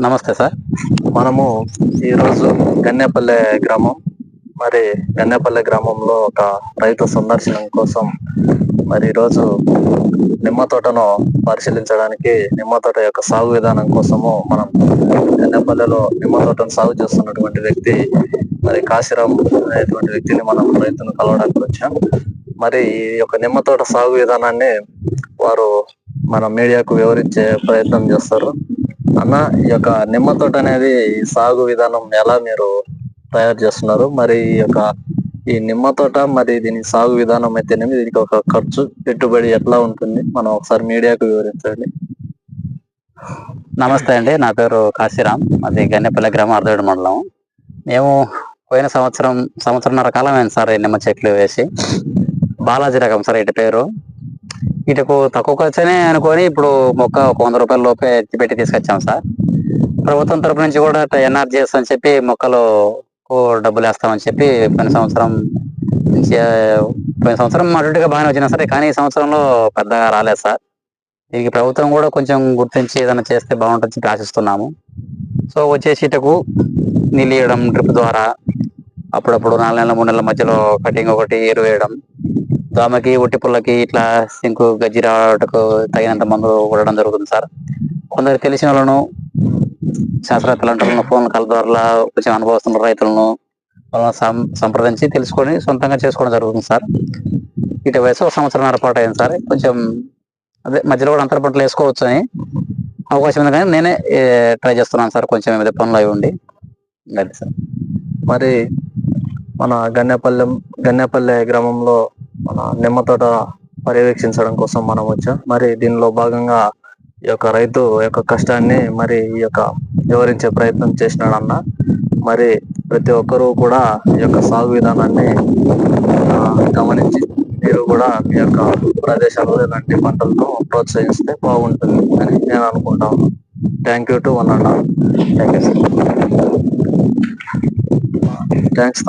నమస్తే సార్. మనము ఈరోజు గన్నేపల్లె గ్రామం గన్నేపల్లె గ్రామంలో ఒక రైతు సందర్శనం కోసం మరి ఈరోజు నిమ్మ తోటను పరిశీలించడానికి, నిమ్మ తోట యొక్క సాగు విధానం కోసము మనం గన్నేపల్లెలో నిమ్మ తోటను సాగు చేస్తున్నటువంటి వ్యక్తి మరి కాశీరాం అనేటువంటి వ్యక్తిని మనం రైతును కలవడానికి వచ్చాం. మరి ఈ యొక్క నిమ్మ తోట సాగు విధానాన్ని వారు మన మీడియాకు వివరించే ప్రయత్నం చేస్తారు. అన్న, ఈ యొక్క నిమ్మ తోట అనేది సాగు విధానం ఎలా మీరు తయారు చేస్తున్నారు? మరి ఈ నిమ్మ తోట మరి దీని సాగు విధానం అయితేనేమి, దీనికి ఒక ఖర్చు పెట్టుబడి ఎట్లా ఉంటుంది, మనం ఒకసారి మీడియాకు వివరించండి. నమస్తే అండి, నా పేరు కాశీరాం. అది గన్నెపల్లె గ్రామం, అర్ధవేడు మండలం. మేము పోయిన సంవత్సరంన్నర కాలం అయింది సార్ ఈ నిమ్మ చెట్లు వేసి. బాలాజీ రకం సార్ ఇటు పేరు. ఇటుకు తక్కువ ఖర్చునే అనుకొని ఇప్పుడు మొక్క ఒక 100 రూపాయల లోపే పెట్టి తీసుకొచ్చాం సార్. ప్రభుత్వం తరపు నుంచి కూడా ఎన్ఆర్జీఎస్ అని చెప్పి మొక్కలు డబ్బులు వేస్తామని చెప్పి పోయిన సంవత్సరం అటుగా బాగానే వచ్చినా సరే, కానీ ఈ సంవత్సరంలో పెద్దగా రాలేదు సార్. దీనికి ప్రభుత్వం కూడా కొంచెం గుర్తించి ఏదైనా చేస్తే బాగుంటుంది చెప్పి ఆశిస్తున్నాము. సో వచ్చేసి ఇటుకు నీళ్ళు వేయడం డ్రిప్ ద్వారా, అప్పుడప్పుడు 4 నెలల 3 నెలల మధ్యలో కటింగ్ ఒకటి, ఎరువు వేయడం, దోమకి ఒట్టి పుల్లకి ఇట్లా సింకు గజ్జి రావటకు తగినంత మందు కొట్టడం జరుగుతుంది సార్. కొందరు తెలిసిన వాళ్ళను, శాస్త్రవేత్తలను, ఫోన్ కాల్ ద్వారా కొంచెం అనుభవస్తున్న రైతులను సంప్రదించి తెలుసుకొని సొంతంగా చేసుకోవడం జరుగుతుంది సార్. ఇటు వయసు 1 సంవత్సరంన్నర పాటు అయింది సార్. కొంచెం అదే మధ్యలో కూడా అంతర పంటలు వేసుకోవచ్చు అని అవకాశం ఉంది, కానీ నేనే ట్రై చేస్తున్నాను సార్. కొంచెం ఏమైతే పనులు అవి ఉండి అది సార్. మరి మన గన్నేపల్లె గ్రామంలో మన నిమ్మ తోట పర్యవేక్షించడం కోసం మనం వచ్చాం. మరి దీనిలో భాగంగా ఈ యొక్క రైతు యొక్క కష్టాన్ని మరి వివరించే ప్రయత్నం చేసినాడన్న. మరి ప్రతి ఒక్కరూ కూడా ఈ యొక్క సాగు విధానాన్ని గమనించి మీరు కూడా మీ యొక్క ప్రదేశాల్లో ఇలాంటి పంటలను ప్రోత్సహిస్తే బాగుంటుంది అని నేను అనుకుంటాను. Thank you to one and all. Thank you sir. Thanks.